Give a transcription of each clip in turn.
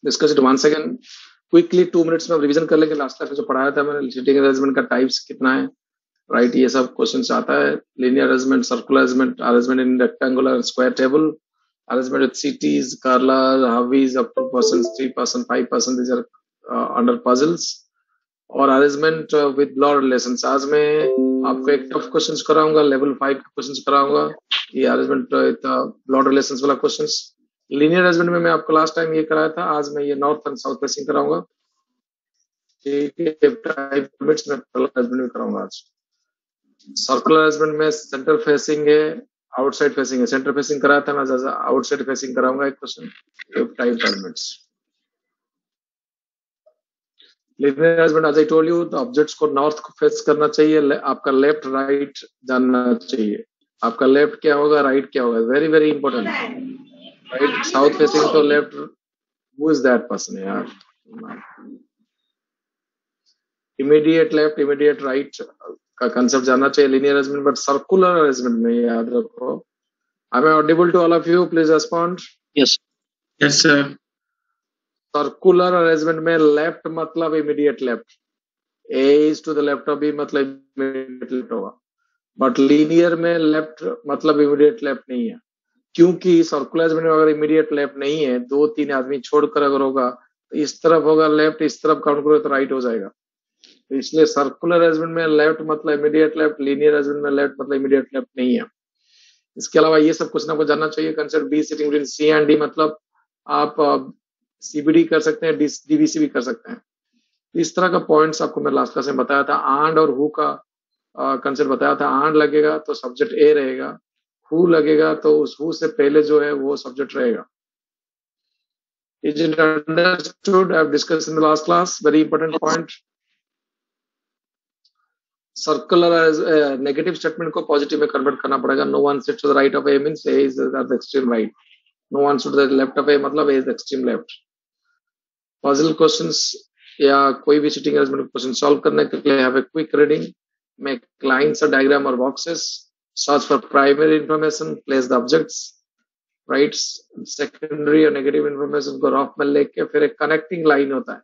Discuss it once again quickly 2 minutes में revision कर लेंगे। लास्ट क्लास में जो पढ़ाया था मैंने, सीटिंग अरेंजमेंट का टाइप्स कितना है, राइट, ये सब क्वेश्चन आता है। Linear arrangement, circular arrangement, arrangement in rectangular and square table, arrangement with cities, Carla, Havis, up to persons, 3%, 5%, these are under puzzles, और अरेंजमेंट विद ब्लॉड रिलेशंस। आज मैं आपको एक टफ क्वेश्चंस कराऊंगा, लेवल 5 का क्वेश्चंस कराऊंगा, ये अरेंजमेंट विद ब्लॉड रिलेशंस वाला क्वेश्चंस। लीनियर अरेंजमेंट में मैं आपको लास्ट टाइम ये कराया था, आज मैं ये नॉर्थ एंड साउथ फेसिंग कराऊंगा। ठीक है, टाइप लिमिट्स में अरेंजमेंट में कराऊंगा आज। सर्कुलर अरेंजमेंट में सेंटर फेसिंग है, आउटसाइड फेसिंग है। सेंटर फेसिंग कराया था, मैं आउटसाइड फेसिंग कराऊंगा एक question, type elements. Linear arrangement, as I told you, तो ऑब्जेक्ट्स को नॉर्थ को फेस करना चाहिए, आपका लेफ्ट राइट जानना चाहिए। आपका लेफ्ट क्या होगा, राइट क्या होगा, very very important. Right, south facing तो left, who is that person यार। इमीडिएट लेफ्ट, इमीडिएट राइट का कंसेप्ट जानना चाहिए linear arrangement. But circular arrangement में याद रखो, am I audible to all of you? Please respond. Yes. Yes, sir. Circular arrangement में left मतलब immediate left, A is to the left of B मतलब immediate left होगा। But linear में left मतलब immediate left नहीं है, क्योंकि circular arrangement में अगर इमीडिएट लेफ्ट नहीं है, 2-3 आदमी छोड़कर अगर होगा तो इस तरफ होगा लेफ्ट, इस तरफ काउंट करो तो राइट हो जाएगा। तो इसलिए सर्कुलर अरेंजमेंट में लेफ्ट मतलब इमीडिएट लेफ्ट, लीनियर अरेंजमेंट में लेफ्ट मतलब इमीडिएट लेफ्ट नहीं है। इसके अलावा ये सब कुछ ना कुछ जानना चाहिए। Concept B sitting between C and D, मतलब आप सीबीडी कर सकते हैं, डीबीसी भी कर सकते हैं। इस तरह का पॉइंट्स आपको मैं लास्ट क्लास में बताया था। आंड और हु का कंसेप्ट बताया था। आंड लगेगा तो सब्जेक्ट ए रहेगा, हु लगेगा तो उस हु से पहले जो है वो सब्जेक्ट रहेगा। Is it understood? I have discussed in the last class. Very important point. Circular negative statement को पॉजिटिव में कन्वर्ट करना पड़ेगा। No one sits to the right of A means A is at the extreme right, no one sits to the left of A मतलब A is the extreme left. Puzzle questions या कोई भी sitting arrangement question solve करने के लिए have a quick reading, make lines और diagram और boxes, search for primary information, place the objects, right, secondary और नेगेटिव इंफॉर्मेशन को रफ में लेके फिर एक कनेक्टिंग लाइन होता है,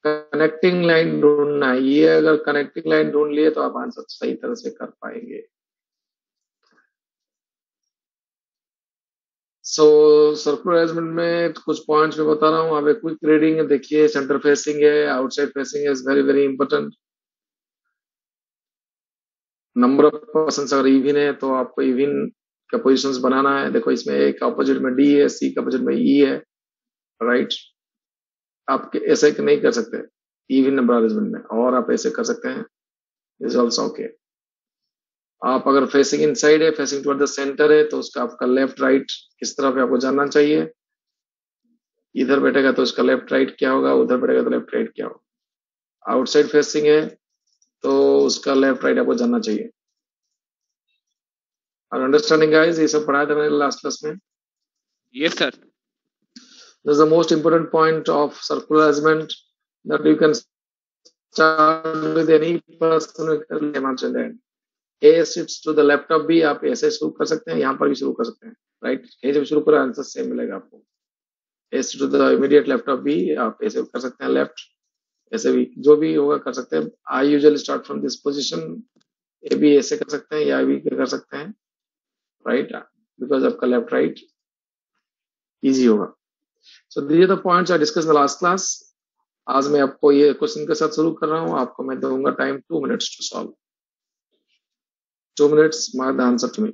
कनेक्टिंग लाइन ढूंढना है। ये अगर कनेक्टिंग लाइन ढूंढ लिए तो आप आंसर सही तरह से कर पाएंगे। सो सर्कुलर अरेंजमेंट में कुछ पॉइंट्स में बता रहा हूँ, आप एक क्विक रीडिंग देखिए। सेंटर फेसिंग है, आउटसाइड फेसिंग है, is very very important. Number of persons अगर इवन है तो आपको इवन का पोजिशंस बनाना है। देखो इसमें ए का अपोजिट में डी है, सी का अपोजिट में ई है, राइट। आप ऐसे नहीं कर सकते इवन नंबर अरेंजमेंट में, और आप ऐसे कर सकते हैं, इज ऑल्सो ओके। आप अगर फेसिंग इनसाइड है, फेसिंग टुवर्ड द सेंटर है, तो उसका आपका लेफ्ट राइट किस तरफ है आपको जानना चाहिए। इधर बैठेगा तो उसका लेफ्ट राइट क्या होगा, उधर बैठेगा तो लेफ्ट राइट क्या होगा। आउटसाइड फेसिंग है तो उसका लेफ्ट राइट आपको जानना चाहिए। और अंडरस्टैंडिंग गाइस, ये सब पढ़ाया था मैंने लास्ट क्लास में। Yes, sir. This is the most important point of circular arrangement, that you can start with any person who can imagine that A sits to the left of B, आप ऐसे शुरू कर सकते हैं, यहाँ पर भी शुरू कर सकते हैं, राइट। ये जब शुरू करें आंसर सेम मिलेगा आपको। A sits to the immediate left of B, आप ऐसे कर सकते हैं लेफ्ट, ऐसे भी जो भी होगा कर सकते हैं। I usually start from this position, ए भी ऐसे कर सकते हैं या भी कर सकते हैं, राइट, बिकॉज आपका लेफ्ट राइट इजी होगा। सो these are the points I discussed in the last class. आज मैं आपको ये क्वेश्चन के साथ शुरू कर रहा हूँ। आपको मैं दूंगा time 2 minutes to solve. 2 minutes, mark the answer to me.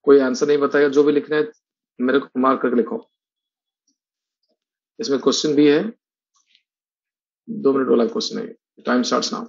कोई आंसर नहीं बताएगा, जो भी लिखना है मेरे को मार्क करके लिखो। इसमें क्वेश्चन भी है, 2 मिनट वाला क्वेश्चन है। Time starts now.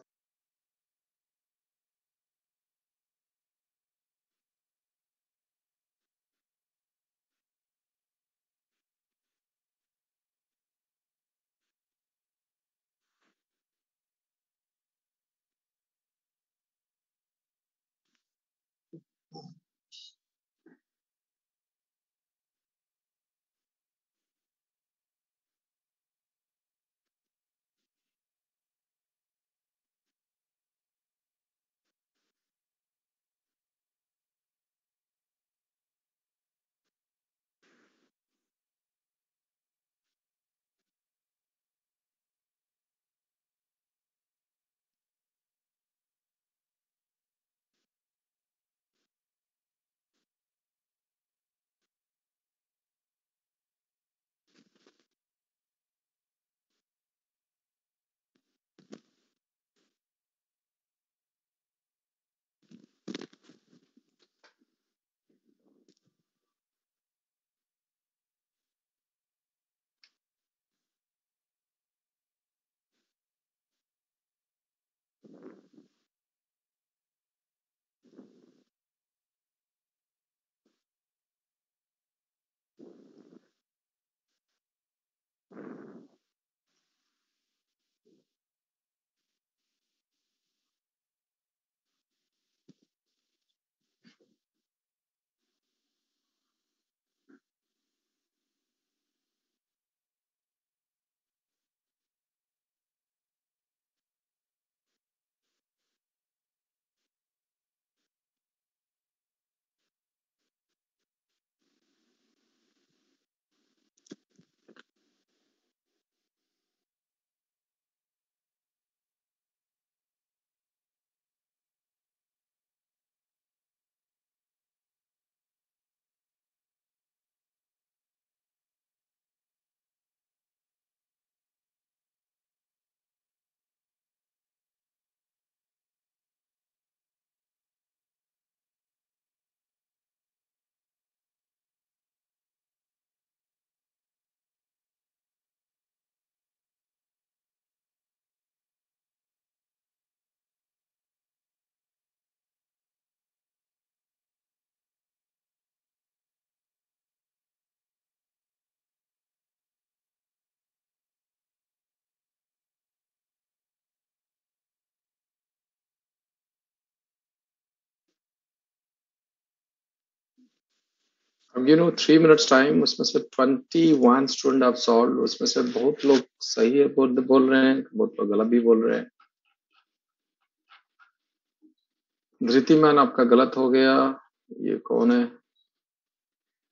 3 minutes time, उसमें से 21 स्टूडेंट आप सॉल्व, उसमें से बहुत लोग सही है बोल रहे हैं, बहुत लोग गलत भी बोल रहे हैं। धृतिमान आपका गलत हो गया, ये कौन है,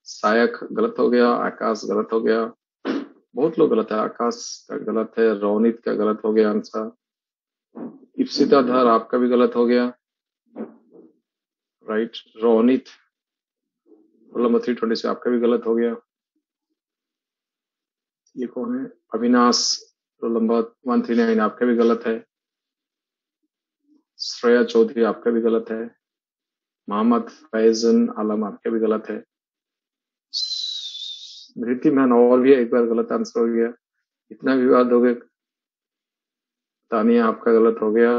सायक गलत हो गया, आकाश गलत हो गया, बहुत लोग गलत है, आकाश का गलत है, रोनित का गलत हो गया आंसर, इप्सिता धर आपका भी गलत हो गया, राइट। रोनित रोल नंबर 320 से आपका भी गलत हो गया। ये कौन है, अविनाश रोल नंबर 139 आपका भी गलत है। श्रेया चौधरी आपका भी गलत है। मोहम्मद फैजन आलम आपका भी गलत है। धृति मैन और भी एक बार गलत आंसर हो गया, इतना विवाद हो गया। तानिया आपका गलत हो गया।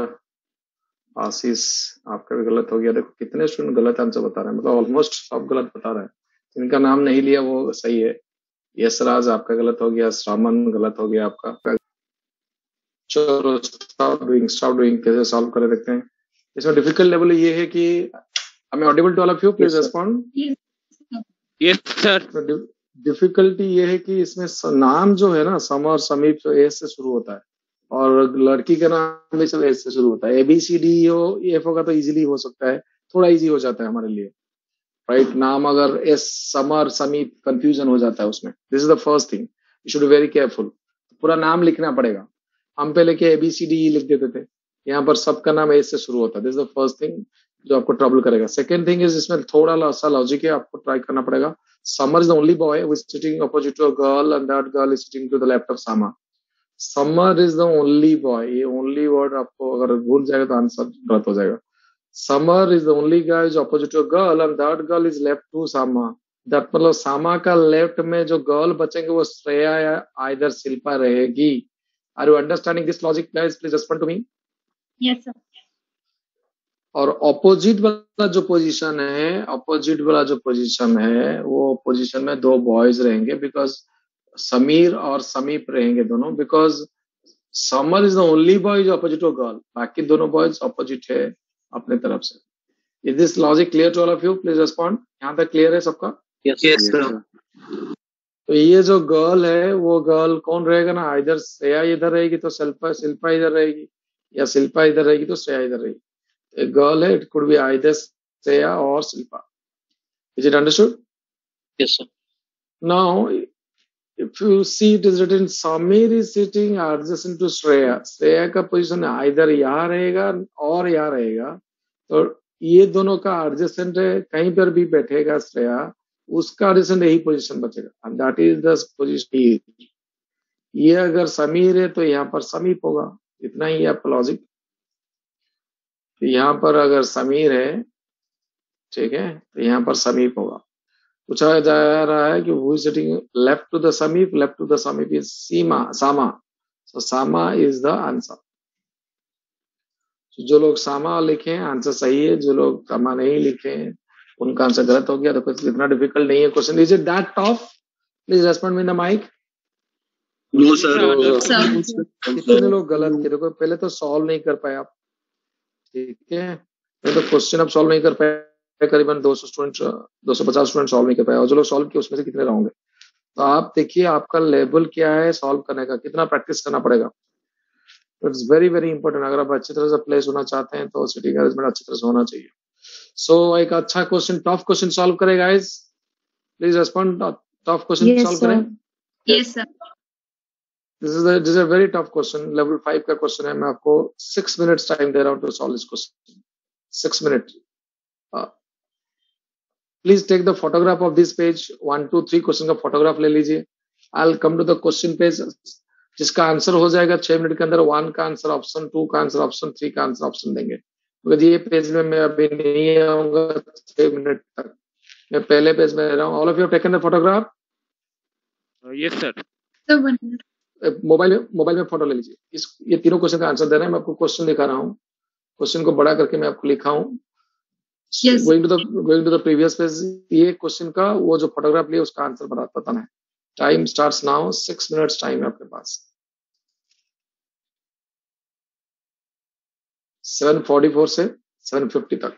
आशीष आपका भी गलत हो गया। देखो कितने स्टूडेंट गलत आंसर बता रहे हैं, मतलब ऑलमोस्ट सब गलत बता रहे हैं। जिनका नाम नहीं लिया वो सही है। यशराज आपका गलत हो गया, श्रामन गलत हो गया आपका। चलो स्टॉप डूइंग कैसे सॉल्व करे देखते हैं। इसमें डिफिकल्ट लेवल ये है कि I'm audible to all of you, please respond. Yes, sir. Difficulty ये है कि इसमें नाम जो है ना, सम और समीप, तो ए से शुरू होता है, और लड़की का नाम भी सब ए से शुरू होता है। ABCD हो, एफ होगा तो इजीली हो सकता है, थोड़ा इजी हो जाता है हमारे लिए, राइट। नाम अगर एस, समर, समीप, कंफ्यूजन हो जाता है उसमें। This is the first thing, you should be very careful. पूरा नाम लिखना पड़ेगा। हम पहले के ABCD लिख देते थे, यहाँ पर सबका नाम ए से शुरू होता है। This is the first thing जो आपको ट्रबल करेगा। सेकेंड थिंग इज, इसमें थोड़ा सा लॉजिक है, आपको ट्राई करना पड़ेगा। Summer is the only boy who is sitting opposite to a girl and that girl is sitting to the left of Sama. Samar is the only boy, ये only word आपको अगर भूल जाएगा तो आंसर गलत हो जाएगा। Samar is the only guy is opposite to girl and that girl is left to Sama. That मतलब सामा का लेफ्ट में जो गर्ल बचेंगे वो श्रेया या आइदर शिल्पा रहेगी। Are you understanding this logic guys? Please respond to me. Yes sir. और ऑपोजिट वाला जो पोजीशन है, वो पोजीशन में दो बॉयज रहेंगे, बिकॉज समीर और समीप रहेंगे दोनों, because Samar is the only boy जो ऑपोजिट टू गर्ल, बाकी दोनों बॉयज ऑपोजिट है अपने तरफ से। Is this logic clear to all of you? Please respond. यहाँ तक क्लियर है सबका? Yes, sir. तो ये जो गर्ल है वो गर्ल कौन रहेगा ना, इधर श्रेया इधर रहेगी तो शिल्पा इधर रहेगी, या शिल्पा इधर रहेगी तो श्रेया इधर रहेगी। एक गर्ल है, it could be either Shreya or Shilpa. Is it understood? Yes, sir. Now if you see it is written Samir is sitting adjacent to Shreya. Shreya का पोजीशन इधर यहाँ रहेगा और यहाँ रहेगा, तो ये दोनों का एडजेसेंट है, कहीं पर भी बैठेगा श्रेया, उसका एडजेसेंट यही पोजीशन बचेगा, and that is the position. ये अगर समीर है तो यहाँ पर समीप होगा। इतना ही आपका लॉजिक। यहाँ पर अगर समीर है, ठीक है, तो यहाँ पर समीप होगा। पूछा जा रहा है कि who is sitting left to the Samip? Left to the Samip is Sama. So Sama is the answer. जो लोग सामा लिखे आंसर सही है, जो लोग सामा नहीं लिखे उनका आंसर गलत हो गया। तो कुछ इतना डिफिकल्ट नहीं है question. Is it that tough? Please respond me in the mic. No, sir. कितने लोग गलत किए? देखो पहले तो सॉल्व नहीं कर पाए आप, ठीक है, तो क्वेश्चन आप सॉल्व नहीं कर पाए, करीबन 250 स्टूडेंट सॉल्व नहीं कर पाए, और जो लोग सॉल्व किए उसमें से कितने रहोगे? तो आप देखिए आपका लेवल क्या है सॉल्व करने का, कितना प्रैक्टिस करना पड़ेगा। It's very very important. अगर आप अच्छी तरह से प्लेस होना चाहते हैं तो सिटिंग अरेंजमेंट अच्छी तरह से होना चाहिए। सो एक अच्छा क्वेश्चन, टफ क्वेश्चन सॉल्व करें guys? Please respond. Tough question solve करें? Yes sir. This is a very tough question, level 5 का क्वेश्चन है। मैं आपको 6 मिनट्स टाइम दे रहा हूं to solve this question. 6 minute. Please take the photograph of this page. 1 2 3 question का photograph ले लीजिए। I will come to the question page. जिसका आंसर हो जाएगा 6 मिनट के अंदर, 1 का आंसर ऑप्शन, 2 का आंसर ऑप्शन, 3 का आंसर ऑप्शन देंगे। because ये पेज में मैं अभी नहीं आऊंगा 6 मिनट तक, मैं पहले पेज में रह रहा हूँ। All of you taken the photograph? Yes, sir. Mobile में फोटो ले लीजिए। ये तीनों क्वेश्चन का आंसर दे रहे हैं। मैं आपको क्वेश्चन दिखा रहा हूँ, क्वेश्चन को बड़ा करके मैं आपको लिखा हूँ। Going to the previous page. ये क्वेश्चन का वो जो फोटोग्राफ लिया उसका आंसर बताना है। Time starts now. 6 minutes time है आपके पास। 7:44 से 7:50 तक।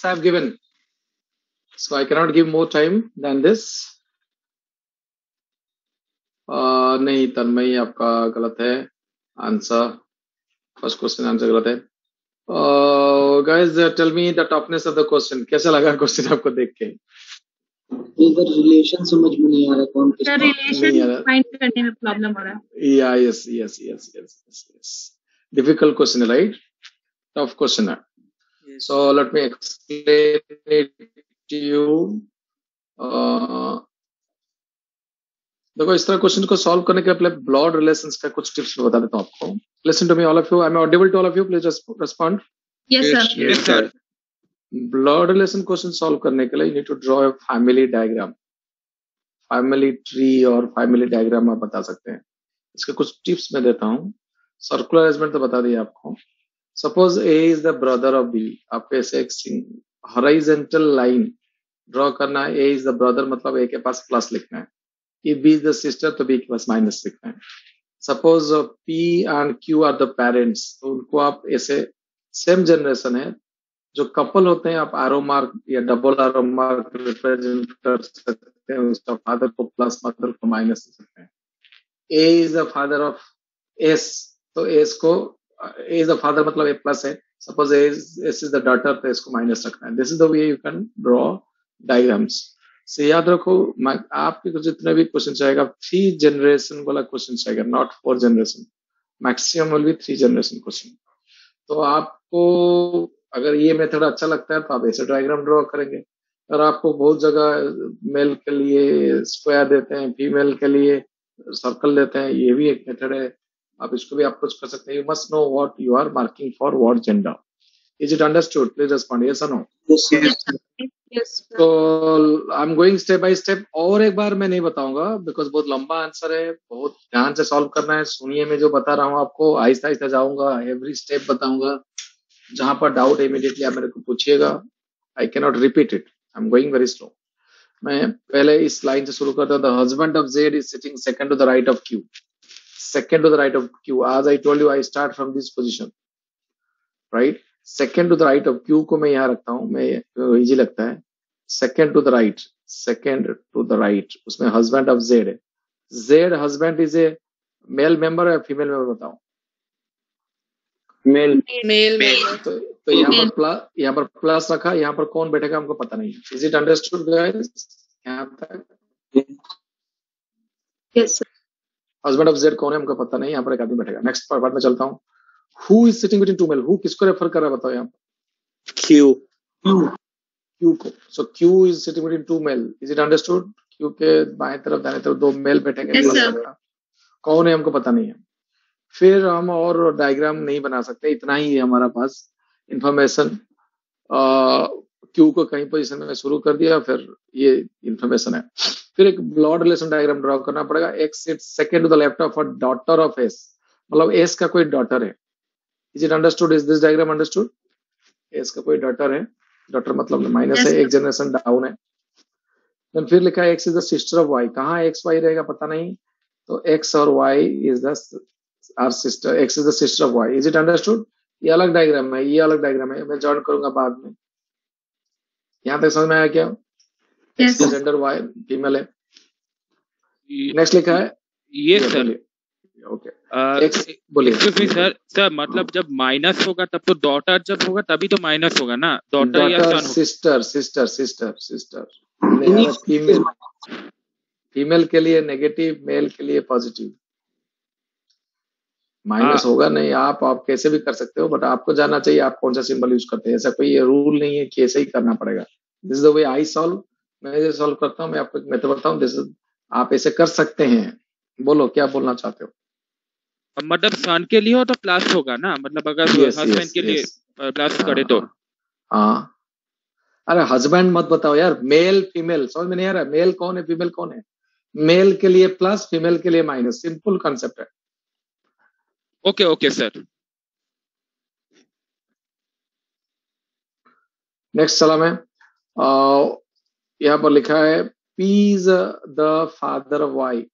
I have given. So I cannot give more time than this. नहीं तन्मयी आपका गलत है आंसर. फर्स्ट क्वेश्चन आंसर गलत है. Guys, tell me the toughness of the question. कैसा लगा क्वेश्चन आपको देख के? इधर रिलेशन समझ में नहीं आ रहा कौन किसका रिलेशन फाइंड करने में प्रॉब्लम हो रहा है. Yeah, yes. Difficult question, right? Tough question. Yes. So let me explain it to you. देखो इस तरह क्वेश्चन को सॉल्व करने के लिए ब्लड रिलेशंस का कुछ टिप्स बता देता हूँ आपको. Listen to me all of you. I am audible to all of you. Please respond. Yes sir. Yes, sir. Blood relation question solve करने के लिए you need to draw a family diagram. Family tree और family diagram आप बता सकते हैं. इसके कुछ टिप्स मैं देता हूँ. सर्कुलर अरेंजमेंट तो बता दिया आपको. Suppose A is the brother of B. आपको ऐसे एक हॉरिजॉन्टल लाइन ड्रॉ करना है. ए इज द ब्रदर मतलब ए के पास प्लस लिखना है. If B is the sister तो B के पास माइनस लिखना है. Suppose P and Q are the parents. तो उनको आप ऐसे सेम जनरेशन है जो कपल होते हैं आप एरो मार्क या डबल एरो मार्क रिप्रेजेंट कर सकते हैं. उसका फादर को प्लस मदर को माइनस लिख सकते हैं. A is the father of S. तो S को A is the father मतलब A प्लस है. Suppose S is the daughter तो S को माइनस रखना है. This is the way you can draw diagrams. से याद रखो आपके को जितने भी क्वेश्चन चाहेगा 3 जनरेशन वाला क्वेश्चन चाहेगा, not 4 generation. Maximum will be 3 generation question. तो आपको अगर ये मेथड अच्छा लगता है तो आप ऐसे डायग्राम ड्रॉ करेंगे. और आपको बहुत जगह मेल के लिए स्क्वायर देते हैं, फीमेल के लिए सर्कल देते हैं. ये भी एक मेथड है. आप इसको भी आप कुछ कर सकते हैं. You must know what you are marking for what gender. Is it understood? Please respond yes और नो. यस. तो I am going step by step. और एक बार मैं नहीं बताऊंगा बिकॉज बहुत लंबा आंसर है. बहुत ध्यान से सॉल्व करना है. सुनिए मैं जो बता रहा हूँ आपको आहिस्ता आहिस्ता जाऊंगा. एवरी स्टेप बताऊंगा. जहां पर डाउट इमीडिएटली आप मेरे को पूछिएगा. I can not repeat it. I am going very slow. मैं पहले इस लाइन से शुरू करता हूँ. The husband of Z is sitting second to the right of Q. Second to the right of Q. आज I told you I start from this position right. Second to the right of Q को मैं यहाँ रखता हूँ. मैं easy लगता है. Second to the right. Second to the right उसमें हस्बैंड ऑफ जेड है. Z husband is a male member या फीमेल मेंबर बताओ. Male. तो यहाँ पर प्लस रखा. यहाँ पर कौन बैठेगा हमको पता नहीं. Is it understood guys? यहाँ तक yes sir. Husband of Z कौन है हमको पता नहीं. यहाँ पर एक आदमी बैठेगा. नेक्स्ट पार्ट में चलता हूँ. Who is sitting between two male. Who किसको रेफर कर रहा है बताओ यहाँ पर. Q. क्यू को. So Q is sitting between two male. Is it understood? Q के बाएं तरफ दाएं तरफ 2 मेल बैठेंगे. Yes, sir. कौन है हमको पता नहीं है. फिर हम और डायग्राम नहीं बना सकते. इतना ही है हमारा पास इंफॉर्मेशन. क्यू को कहीं पोजीशन में शुरू कर दिया. फिर ये इंफॉर्मेशन है. फिर एक ब्लड रिलेशन डायग्राम ड्रॉ करना पड़ेगा. X sits second to the left of a daughter of S. मतलब एस का कोई डॉटर है. Is it understood? Is this diagram understood? S का कोई डॉटर है. डॉटर मतलब माइनस Yes, है. sir. एक जनरेशन डाउन है. Then फिर लिखा है X is the sister of Y. कहाँ एक्स वाई रहेगा पता नहीं. तो एक्स और Y is the are sister. X is the sister of Y. Is it understood? ये अलग डायग्राम है. ये अलग डायग्राम है. मैं जॉइन करूंगा बाद में. यहाँ तक समझ में आया क्या? Yes, एक्स का sir. जेंडर वाई फीमेल है. नेक्स्ट लिखा है. Yes, sir. ओके. एक्स बोलिए. Excuse me, sir. सर मतलब जब माइनस होगा तब तो डॉटर जब होगा तभी तो माइनस होगा ना. डॉटर या daughter son. Sister female. Female के लिए नेगेटिव, मेल के लिए पॉजिटिव. माइनस होगा नहीं. आप कैसे भी कर सकते हो. बट आपको जानना चाहिए आप कौन सा सिंबल यूज करते हैं. ऐसा कोई रूल नहीं है कि ऐसे ही करना पड़ेगा. This is the way I solve. मैं जैसे सॉल्व करता हूँ. मैं आपको एक मेथड बताऊँ. दिस आप ऐसे कर सकते हैं. बोलो क्या बोलना चाहते हो. मतलब सन के लिए हो तो प्लस होगा ना. मतलब अगर हस्बैंड के लिए प्लस करे तो. हाँ. अरे हस्बैंड मत बताओ यार. मेल फीमेल समझ में नहीं आ रहा. मेल कौन है फीमेल कौन है. मेल के लिए प्लस फीमेल के लिए माइनस. सिंपल कॉन्सेप्ट है. Okay sir. नेक्स्ट चला मैं. यहाँ पर लिखा है P is the father of Y.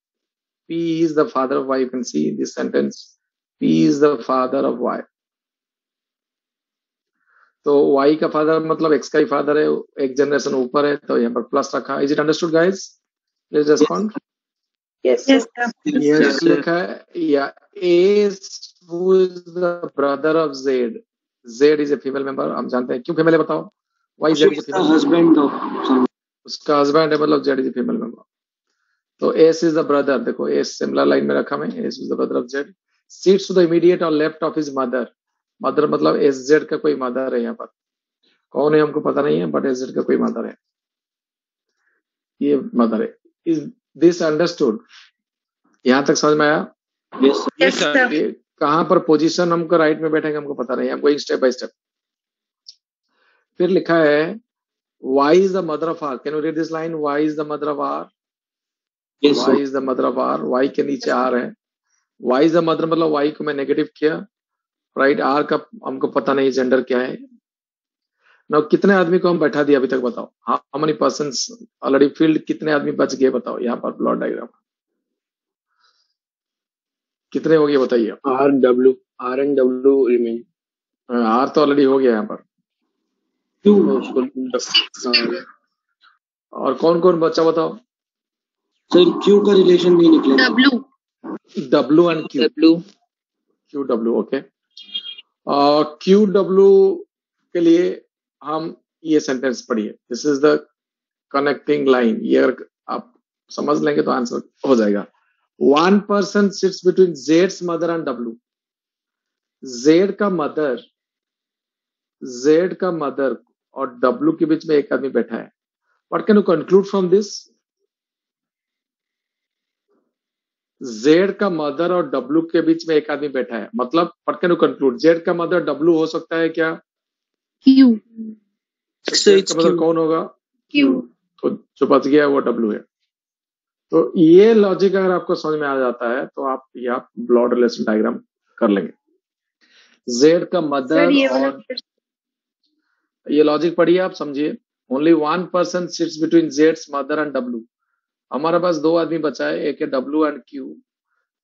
P is the father of Y. You can see this sentence. P is the father of Y. तो y का फादर मतलब x का ही फादर है, एक जनरेशन ऊपर है, तो यहाँ पर प्लस रखा। Is it understood guys? Please respond. Yes, sir. Yes, sir. लिखा है या A who is the brother of Z. Z is a female member, हम जानते हैं। क्यों फीमेल है बताओ? Why Z is a She's the female? husband of some. उसका हस्बैंड है, मतलब Z is a female member। तो S is the brother, देखो S सिमिलर लाइन में रखा मैं, S is the brother of Z, sits to the immediate or left of his mother। Mother मतलब SZ का कोई मदर है, यहाँ पर कौन है हमको पता नहीं है, बट SZ का कोई मदर है, ये मदर है। Is this understood? यहाँ तक समझ में आया? Yes, sir. Yes, sir. ये कहां पर पोजीशन हमको राइट में बैठेगा हमको पता नहीं है, हमको स्टेप बाय स्टेप। फिर लिखा है Y is the mother of R। Can you read this line? Y is the mother of R। Yes, Y sir. is the mother of R। Y के नीचे R है। Y is the mother मतलब Y को मैं negative किया, right. R का हमको पता नहीं जेंडर क्या है। ना कितने आदमी को हम बैठा दिया अभी तक बताओ? How many persons already field? कितने आदमी बच गए बताओ? यहाँ पर प्लॉट डायग्राम कितने हो गए बताइए? R and W remain. R तो ऑलरेडी हो गया यहाँ पर। Q. और कौन कौन बच्चा बताओ? Sir, Q का रिलेशन नहीं निकलेगा। W. W and Q। Q W, okay. Q W के लिए हम ये सेंटेंस पढ़िए, this is the connecting line. ये अगर आप समझ लेंगे तो आंसर हो जाएगा। One person sits between Jades mother and W। Z का मदर और W के बीच में एक आदमी बैठा है। What can you conclude from this? Z का मदर और W के बीच में एक आदमी बैठा है, मतलब what can you conclude? Z का मदर W हो सकता है क्या? Q. जेड का मदर कौन होगा? Q. तो जो बच गया वो W है। तो ये लॉजिक अगर आपको समझ में आ जाता है तो आप ब्लड रिलेशन डायग्राम कर लेंगे। जेड का Sir, मदर ये वाला और ये लॉजिक पढ़िए, आप समझिए। Only one person sits between Jades mother and W। हमारे पास दो आदमी बचा है, एक है W एंड Q।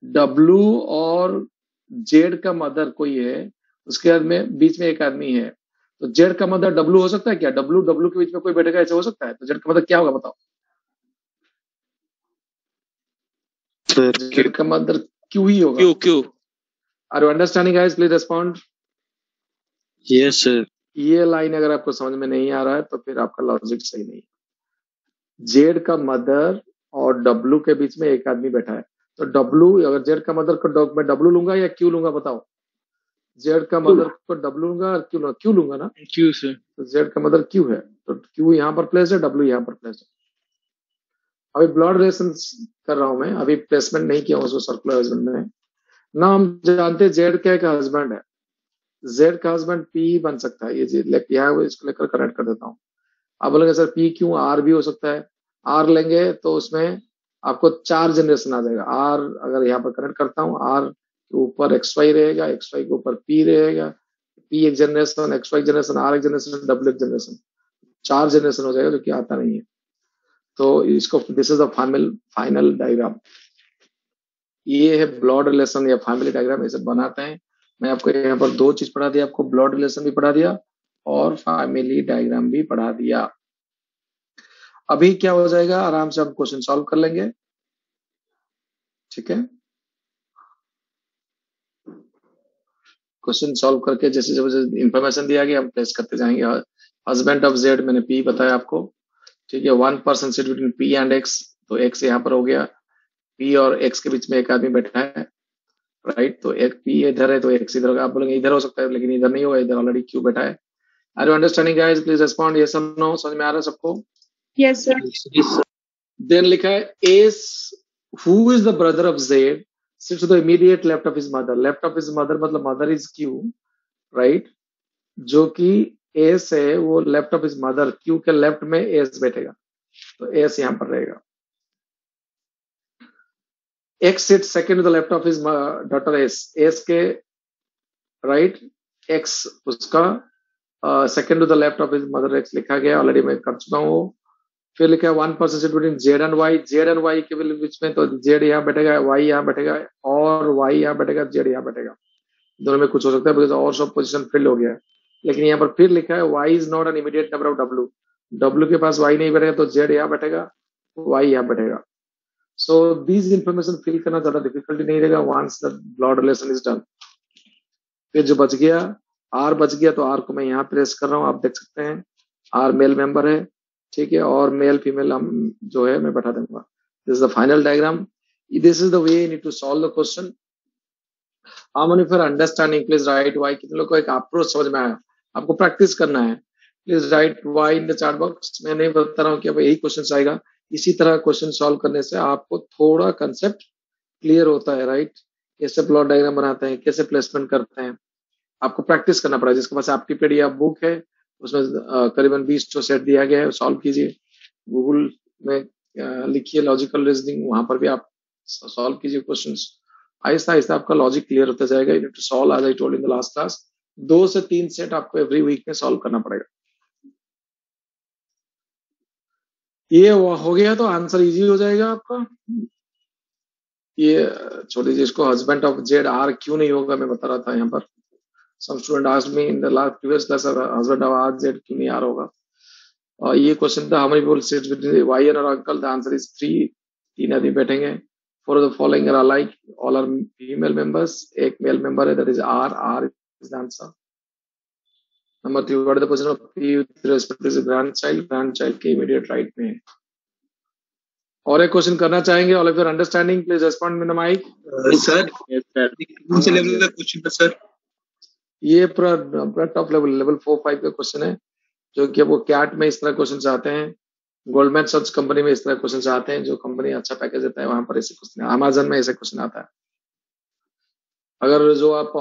W और जेड का मदर कोई है, उसके बाद में बीच में एक आदमी है, तो जेड का मदर W हो सकता है क्या? W के बीच में कोई बैठेगा, ऐसा हो सकता है? तो जेड का मदर क्या होगा बताओ? जेड का मदर Q ही होगा। Q। Are you understanding guys? Please respond. Yes, sir. ये लाइन अगर आपको समझ में नहीं आ रहा है तो फिर आपका लॉजिक सही नहीं है। जेड का मदर और W के बीच में एक आदमी बैठा है, तो W अगर जेड का मदर को मैं W लूंगा या Q लूंगा बताओ? जेड का मदर को W लूंगा और Q लूंगा ना? Q से। तो जेड का मदर Q है, तो Q यहाँ पर प्लेस है, W यहाँ पर प्लेस है। अभी ब्लड रिलेशन कर रहा हूं मैं, अभी प्लेसमेंट नहीं किया उसको सर्कुलर हस्बैंड में ना। हम जानते जेड का एक हस्बैंड है, जेड का हस्बैंड P बन सकता है। ये यहाँ इसको लेकर कनेक्ट कर देता हूँ। आप बोलेंगे सर P क्यों? R भी हो सकता है। R लेंगे तो उसमें आपको 4 जनरेशन आ जाएगा। R अगर यहाँ पर कनेक्ट करता हूँ, R के ऊपर XY रहेगा, XY के ऊपर P रहेगा, P एक जनरेशन, XY जनरेशन, R एक जनरेशन, W एक जनरेशन, 4 जनरेशन हो जाएगा, जो कि आता नहीं है। तो इसको this is the final diagram. ये है ब्लड रिलेशन या फैमिली डायग्राम, इसे बनाते हैं। मैं आपको यहाँ पर 2 चीज पढ़ा दिया, आपको ब्लड रिलेशन भी पढ़ा दिया और फैमिली डायग्राम भी पढ़ा दिया। अभी क्या हो जाएगा, आराम से हम क्वेश्चन सॉल्व कर लेंगे, ठीक है? क्वेश्चन सॉल्व करके जैसे जब इंफॉर्मेशन दिया गया हम प्लेस करते जाएंगे। हस्बैंड ऑफ जेड मैंने P बताया आपको, ठीक है। One person sit between P and X, तो X यहाँ पर हो गया। P और X के बीच में एक आदमी बैठा है, राइट। तो एक P इधर है तो X इधर होगा। आप बोलेंगे इधर हो सकता है, लेकिन इधर नहीं होगा, इधर ऑलरेडी Q बैठा है। Are you understanding guys? Please respond yes और नो। समझ में आ रहा है सबको? Yes, sir. देन लिखा है S who is the brother of Z sits to the immediate left of his mother. Left of his mother मतलब मदर इज Q, राइट। जो कि एस है वो left of his mother, Q के left में S बैठेगा, तो S यहां पर रहेगा। X sits second to the left of his daughter S। S के राइट, X उसका second to the left of his mother X लिखा गया, ऑलरेडी मैं कर चुका हूँ। फिर लिखा है one person sit between Z and Y। Z and Y के बीच में तो Z यहाँ बैठेगा, Y यहाँ बैठेगा, और Y यहाँ बैठेगा, Z यहाँ बैठेगा। दोनों में कुछ हो सकता है, बिकॉज और सब पोजीशन फिल हो गया है। लेकिन यहाँ पर फिर लिखा है y is not an immediate number of w, w के पास y नहीं बैठेगा तो z यहाँ बैठेगा, y यहाँ बैठेगा। सो दिस इंफॉर्मेशन फिल करना ज्यादा डिफिकल्टी नहीं रहेगा once the blood relation is done. फिर जो बच गया R बच गया, तो R को मैं यहाँ प्रेस कर रहा हूँ, आप देख सकते हैं R मेल मेंबर है, ठीक है, और मेल फीमेल हम जो है मैं बैठा दूंगा। This is the final diagram, this is the way you need to solve the question. How many for understanding please write Y, कितने लोग को एक अप्रोच समझ में आया, आपको प्रैक्टिस करना है, please write Y in the chat box. मैं नहीं बता रहा हूँ कि अब यही क्वेश्चन आएगा, इसी तरह क्वेश्चन सॉल्व करने से आपको थोड़ा कंसेप्ट क्लियर होता है, राइट, कैसे प्लॉट डायग्राम बनाते हैं, कैसे प्लेसमेंट करते हैं, आपको प्रैक्टिस करना पड़ेगा। जिसके पास एप्टीपेडिया बुक है उसमें करीबन 20 जो सेट दिया गया है, सॉल्व कीजिए, गूगल में लिखिए लॉजिकल रीजनिंग, वहां पर भी आप सॉल्व कीजिए क्वेश्चंस। आहिस्ता आहिस्ता आपका लॉजिक क्लियर होता जाएगा। You need to solve as I told in the last class, 2 से 3 सेट आपको एवरी वीक में सॉल्व करना पड़ेगा। ये हो गया तो आंसर इजी हो जाएगा आपका। ये छोड़ दीजिए इसको, हस्बैंड ऑफ जेड आर क्यों नहीं होगा मैं बता रहा था यहाँ पर। Some student asked me in the last previous class, husband of R Z क्यों नहीं आ रहा होगा। और ये क्वेश्चन था, how many people sits between Y and our uncle, the answer is 3, 3 आदमी बैठेंगे। For the following are alike, all are female members, एक मेल मेंबर है, that is R is the answer। Number 3, what is the position of P with respect to his grandchild के immediate right में है। और एक question करना चाहेंगे, all of your understanding please respond in the mic। Sir yes sir, कौन से level का क्वेश्चन था सर? ये पूरा टॉप लेवल 4-5 का क्वेश्चन है, जो कि वो कैट में इस तरह क्वेश्चन आते हैं, गोल्डमैन सच कंपनी में इस तरह क्वेश्चन आते हैं, जो कंपनी अच्छा पैकेज देता है वहां पर ऐसे क्वेश्चन, अमेजन में ऐसे क्वेश्चन आता है। अगर जो आप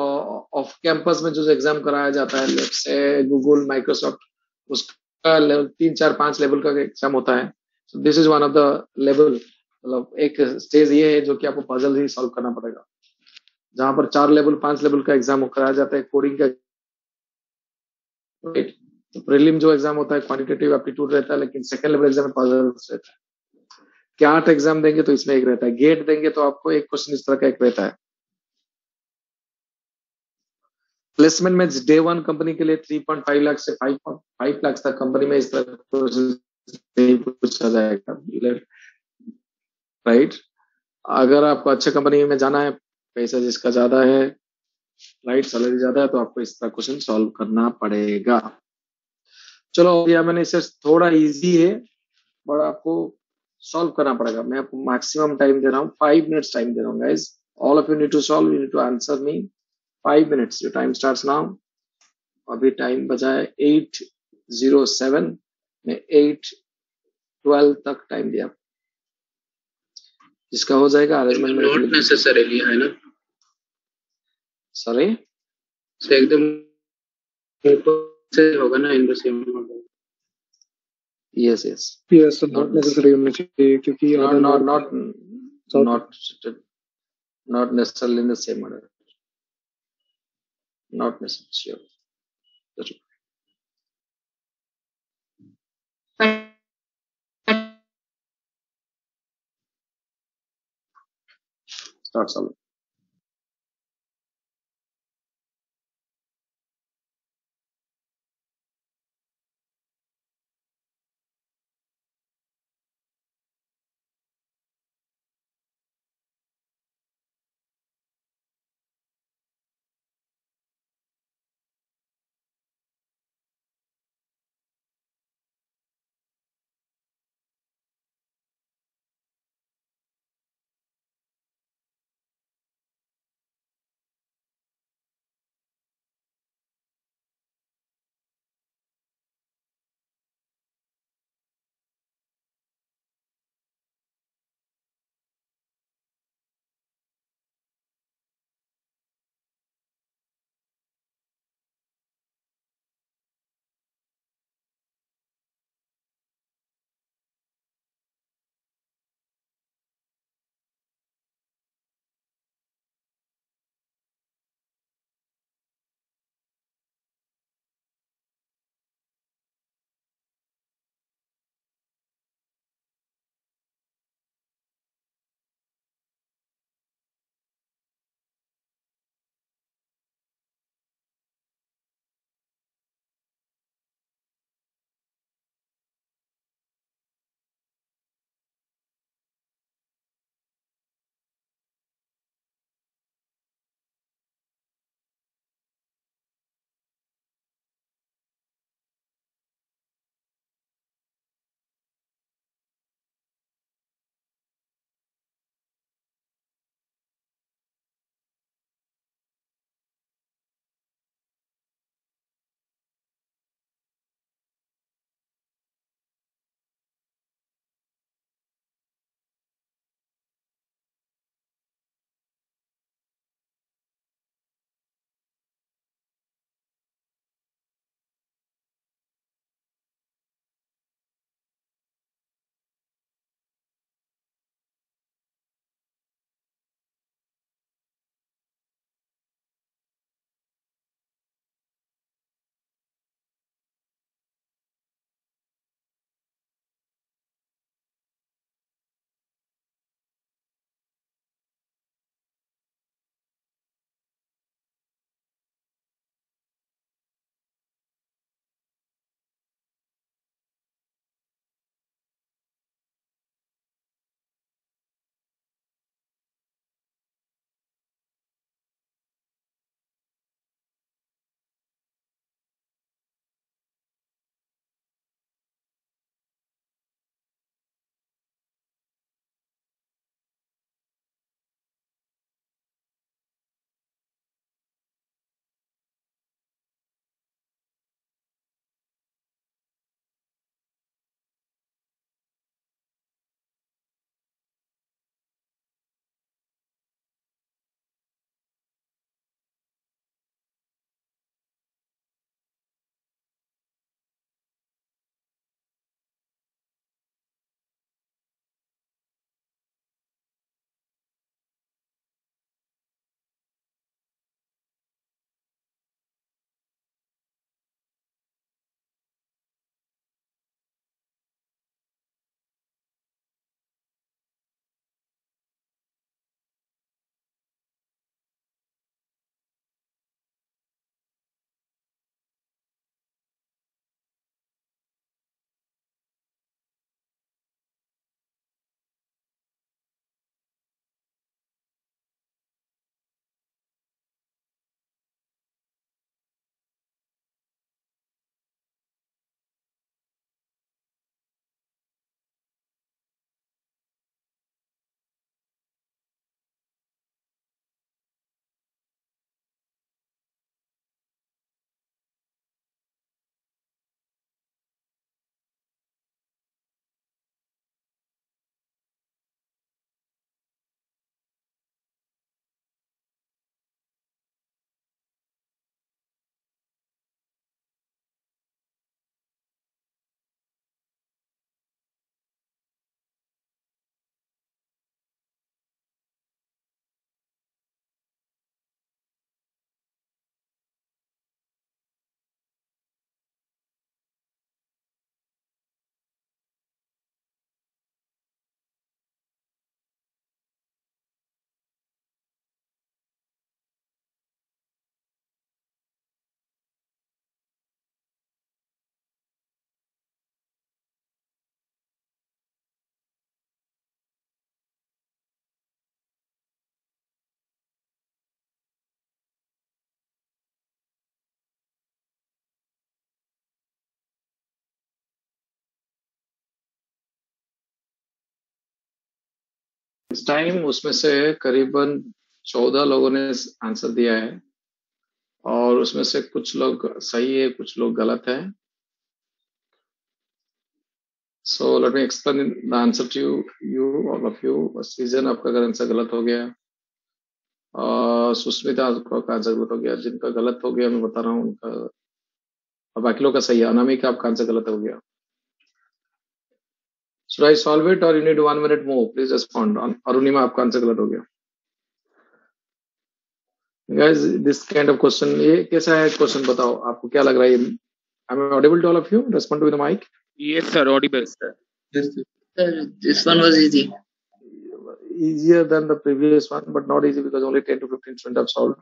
ऑफ कैंपस में जो एग्जाम कराया जाता है, लेट्स से गूगल, माइक्रोसॉफ्ट, उसका लेवल 3-4-5 लेवल का एग्जाम होता है। So this is one of the level, मतलब एक स्टेज ये है जो कि आपको पजल ही सॉल्व करना पड़ेगा, जहां पर 4 लेवल 5 लेवल का एग्जाम कराया जाता है कोडिंग का, राइट। तो प्रीलिम जो एग्जाम होता है क्वांटिटेटिव एप्टीट्यूड रहता है, लेकिन सेकंड लेवल एग्जाम में पजल्स रहता है। कैट एग्जाम देंगे तो इसमें एक रहता है, गेट देंगे तो आपको एक क्वेश्चन इस तरह का एक रहता है। प्लेसमेंट में डे 1 कंपनी के लिए 3.5 लाख से 5 लाख तक कंपनी में इस तरह पूछा जाएगा, राइट। अगर आपको अच्छे कंपनी में जाना है, पैसा जिसका ज्यादा है, राइट, सैलरी ज्यादा है, तो आपको इस तरह क्वेश्चन सॉल्व करना पड़ेगा। चलो या मैंने इसे थोड़ा इजी है, बट आपको सॉल्व करना पड़ेगा। मैं आपको मैक्सिमम टाइम दे रहा हूँ, 5 मिनट्स टाइम दे रहा हूँ guys. All of you need to solve, you need to answer me 5 minutes. Your time starts now. अभी टाइम बचा है 8:07, मैं 8:12 तक टाइम दिया, जिसका हो जाएगा अरेंजमेंट में नॉट नेसेसरीली है ना सॉरी, से एकदम ऊपर से होगा ना in the same model. Yes yes not necessary होना चाहिए, क्योंकि not necessarily in the same order, not necessarily sure। Start solving। इस टाइम उसमें से करीबन 14 लोगों ने आंसर दिया है और उसमें से कुछ लोग सही है, कुछ लोग गलत है. So let me explain the answer to you all of you. Season आपका अगर आंसर गलत हो गया, सुस्मिता आपका आंसर गलत हो गया, जिनका गलत हो गया मैं बता रहा हूँ उनका, और बाकी लोग का सही है. अनामिका आपका आंसर गलत हो गया. Should I solve it or you need 1 minute more? Please respond. Arunima आपका आंसर गलत हो गया. Guys, this kind of question, ये कैसा है क्वेश्चन बताओ, आपको क्या लग रहा है? Am I audible to all of you? Respond to the mic. Yes sir, audible. Yes, sir. This one was easy. Easier than the previous one, but not easy because only 10 to 15 students have solved.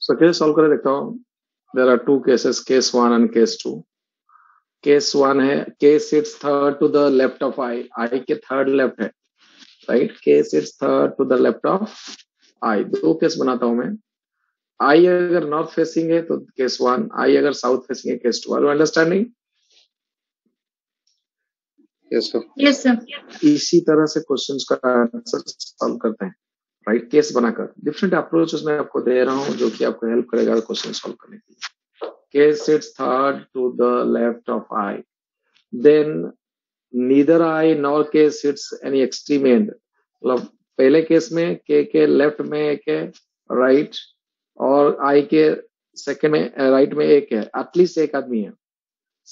So case solve करे देखता हूँ. There are two cases, case 1 and case 2. Case 1 है, K sits third to the left of I. I के third left है, right? K sits third to the left of I. दो case बनाता हूँ मैं. I अगर नॉर्थ फेसिंग है तो केस 1, I अगर साउथ फेसिंग है case 2. Are you understanding? Yes sir. Yes, sir. इसी तरह से क्वेश्चंस का आंसर सॉल्व करते हैं, राइट? केस बनाकर डिफरेंट अप्रोचेस मैं आपको दे रहा हूँ जो कि आपको हेल्प करेगा क्वेश्चन सॉल्व करने के लिए. K sits third to the left of I. Then neither I nor K sits any extreme end. मतलब पहले केस में K के लेफ्ट में एक है, राइट, और I के सेकंड में राइट में एक है. एटलीस्ट एक आदमी है.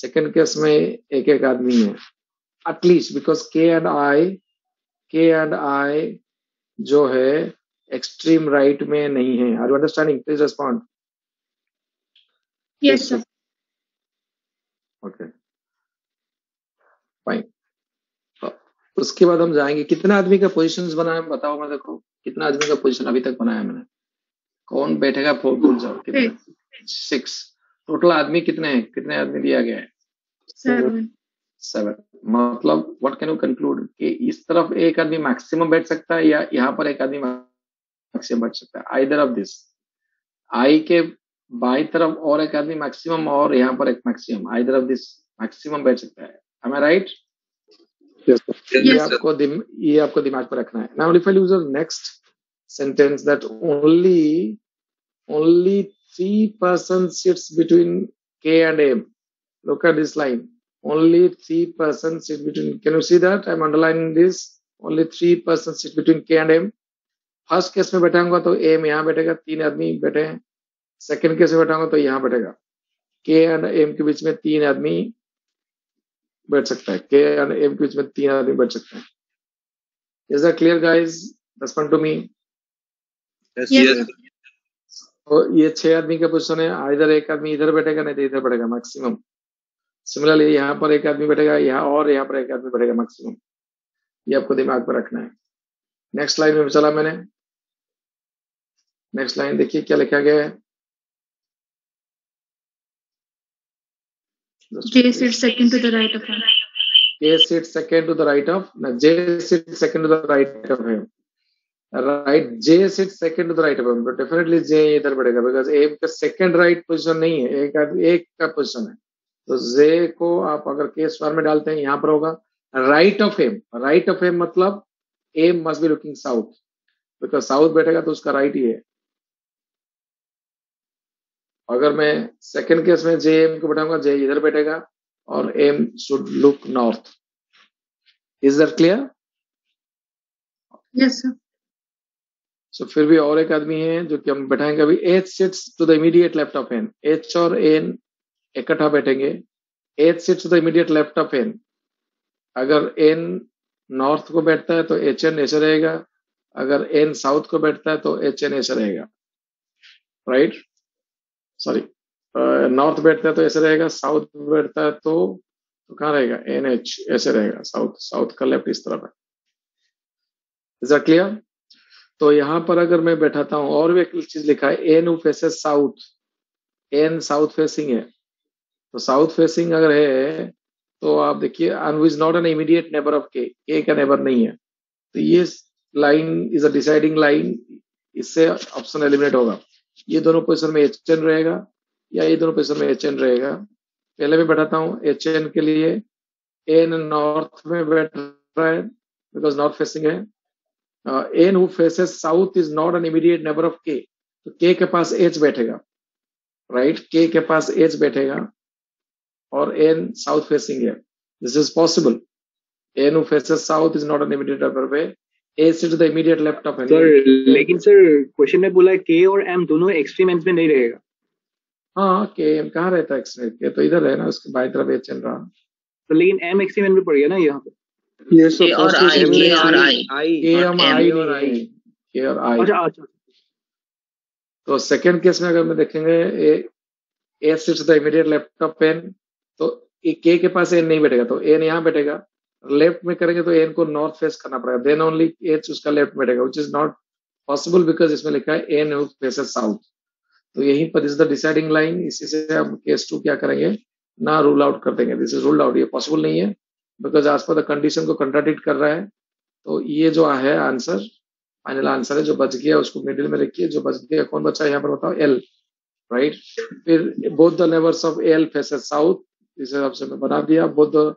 सेकंड केस में एक एक आदमी है at least, because K and I जो है एक्सट्रीम राइट में नहीं है. Are you understanding? Please respond. Yes, sir. Okay, fine. उसके बाद हम जाएंगे कितना आदमी का पोजीशंस बनाया बताओ. मैं देखो कितना आदमी का पोजीशन अभी तक बनाया मैंने. कौन बैठेगा? 4 भूल जाओ. कितने? 6. टोटल आदमी कितने हैं? कितने आदमी दिया गया है? 7. मतलब व्हाट कैन यू कंक्लूड कि इस तरफ एक आदमी मैक्सिमम बैठ सकता है या यहाँ पर एक आदमी मैक्सिमम बैठ सकता है. Either of this. आई के बाई तरफ और एक आदमी मैक्सिमम और यहाँ पर एक maximum. Either of this maximum बैठ सकता है. एम आई राइट? Yes sir. ये आपको दिमाग पर रखना है. Now if I use next sentence that only 3 persons sits between K and M. Look at this line. Only 3 persons sit between. Can you see that? I'm underlining this. Only 3 persons sit between K and M. First case में बैठाऊंगा तो M यहाँ बैठेगा, 3 आदमी बैठे हैं. Second case में बैठाऊंगा तो यहाँ बैठेगा. K and M के बीच में 3 आदमी बैठ सकता है. K and M के बीच में 3 आदमी बैठ सकते हैं. Is that clear, guys? Respond to me. Yes. तो ये 6 आदमी का पोजीशन है. इधर एक आदमी इधर बैठेगा, नहीं तो इधर बैठेगा मैक्सिमम. सिमिलरली यहाँ पर एक आदमी बैठेगा, यहाँ और यहाँ पर एक आदमी बैठेगा मैक्सिमम. ये आपको दिमाग पर रखना है. नेक्स्ट लाइन में चला मैंने. नेक्स्ट लाइन देखिए क्या लिखा गया है. J sits second to the right of him. K sits second to the right of. No, J sits second to the right of him. Right, J sits second to the right of him. But definitely J इधर बैठेगा because A का second right position नहीं है, एक का position है. तो J को आप अगर केस फॉर्म में डालते हैं यहाँ पर होगा right of him. Right of him मतलब A must be looking south because south बैठेगा तो उसका राइट ही है. अगर मैं सेकंड केस में J M को बैठाऊंगा, J इधर बैठेगा और M should look north. Is that clear? Yes, sir. So फिर भी और एक आदमी है जो कि हम बैठाएंगे अभी. H sits to the immediate left of N. H और N इकट्ठा बैठेंगे. H sits to the immediate left of N. अगर N नॉर्थ को बैठता है तो HN ऐसे रहेगा. अगर N साउथ को बैठता है तो HN ऐसे रहेगा. राइट, सॉरी, नॉर्थ बैठता है तो ऐसे रहेगा. साउथ बैठता है तो कहाँ रहेगा? NH ऐसे रहेगा. साउथ का लेफ्ट इस तरफ है. Is that clear? तो यहाँ पर अगर मैं बैठाता हूँ और भी एक चीज लिखा है. N faces south. N south facing है. तो साउथ फेसिंग अगर है तो आप देखिए is not an immediate neighbour of K. K का नेबर नहीं है. तो ये line is a deciding line, इससे ऑप्शन एलिमिनेट होगा। ये दोनों पोजीशन में HN रहेगा या ये दोनों पोजीशन में HN रहेगा। पहले मैं बैठाता हूँ HN के लिए, एन नॉर्थ में बैठ रहा है बिकॉज नॉर्थ फेसिंग है। N who faces south is not an immediate neighbour of K, तो के के पास H बैठेगा, राइट, के के पास H बैठेगा और एन साउथ फेसिंग है। This is possible. N who faces south is not an immediate neighbour of A sit the immediate left of N. Sir लेकिन सर क्वेश्चन में बोला है के और एम दोनों एक्सट्रीम एंड में नहीं रहेगा। हाँ, के एम कहाँ रहता है एक्सट्रीम? के तो इधर है ना, उसके बाई तरफ HN रहा। तो लेकिन एम एक्सट्रीम एंड में पड़ गया ना यहाँ पे। Yes, sir. First is M के and I. एम आई नहीं है, के और आई। अच्छा अच्छा तो सेकेंड केस में अगर मैं देखेंगे A sits the immediate left of N, तो के के पास एन नहीं बैठेगा, तो एन यहाँ बैठेगा। लेफ्ट में करेंगे तो एन को नॉर्थ फेस करना पड़ेगा, देन ओनली एच उसका लेफ्ट बैठेगा, which is not possible because इसमें लिखा है एन फेसेस साउथ। तो यहीं पर इज द डिसाइडिंग लाइन। इसी से हम केस 2 क्या करेंगे ना, रूल आउट कर देंगे। दिस इज रूल्ड आउट, ये पॉसिबल नहीं है बिकॉज आज पर द कंडीशन को कंट्राडिक्ट कर रहा है। तो ये जो है आंसर, फाइनल आंसर है। जो बच गया उसको मिडिल में रखिए। जो बच गया कौन बचा यहाँ पर बताओ? L, right. फिर both the neighbours of L faces south, इस हिसाब से मैं बना दिया। Both the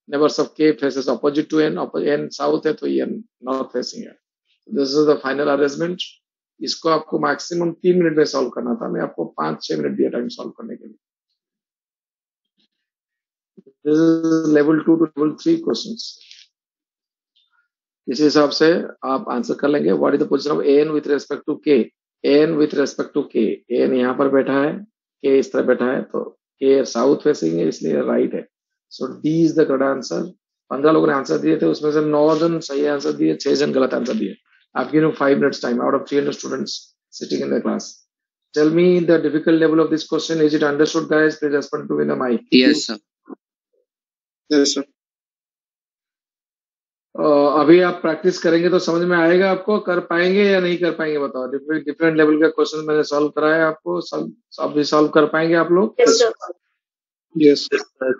neighbours of K faces opposite to N, N south है तो ये नॉर्थ फेसिंग है। This is the final arrangement. इसको आपको मैक्सिमम 3 मिनट में सॉल्व करना था, मैं आपको 5-6 मिनट दिया टाइम सॉल्व करने के लिए। This is level 2 to level 3 questions. इस हिसाब से आप आंसर कर लेंगे। What is the position of N with respect to K? N with respect to K, N यहाँ पर बैठा है, के इस तरह बैठा है, तो के साउथ फेसिंग है इसलिए राइट है। So D is the correct answer. 15 लोगों ने आंसर दिए थे, उसमें से 9 जन सही आंसर दिए, 6 जन गलत आंसर दिए। I've given you 5 minutes time out of 300 students sitting in the class. Tell me the difficult level of this question. Is it understood, guys? Please respond to me in the mic. Yes, sir. Yes, sir. अभी आप practice करेंगे तो समझ में आएगा आपको। कर पाएंगे या नहीं कर पाएंगे बताओ। डिफरेंट लेवल का क्वेश्चन मैंने सॉल्व कराया आपको, सब भी सॉल्व कर पाएंगे आप लोग? Yes, sir.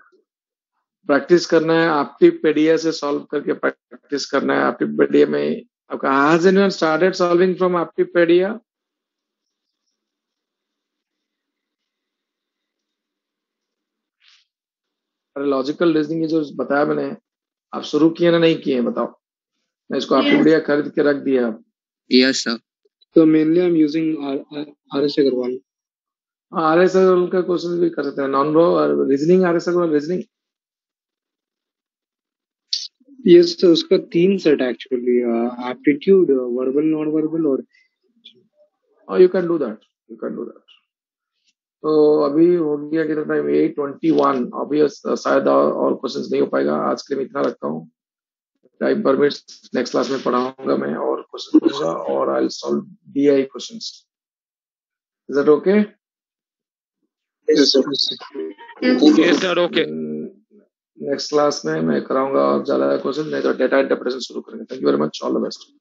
प्रैक्टिस करना है, एप्टिपेडिया से सॉल्व करके प्रैक्टिस करना है। एप्टिपेडिया में आपका has anyone started solving from एप्टिपेडिया? अरे लॉजिकल रीजनिंग ये जो बताया मैंने, आप शुरू किए ना नहीं किए बताओ? मैं इसको एप्टिपेडिया खरीद के रख दिया। Yes, sir. So mainly I'm using RS Agarwal. RS Agarwal का क्वेश्चन भी कर सकते हैं। नॉन ब्रो और reasoning, RS Agarwal reasoning. Yes, sir. उसका 3 set actually, aptitude, verbal, non verbal और you can do that, you can do that. तो अभी हो गया कितना टाइम? 8:21। अभी शायद और क्वेश्चंस नहीं हो पाएगा। आज के लिए इतना रखता हूँ। टाइम परमिट्स नेक्स्ट क्लास में पढ़ाऊंगा मैं और क्वेश्चन दूंगा और I will solve DI questions. Is that okay? Yes, sir. Yes, sir. Okay. Next class में मैं कराऊंगा और ज्यादा क्वेश्चन, नहीं तो डेटा इंटरप्रिटेशन शुरू करेंगे। Thank you very much, all the best.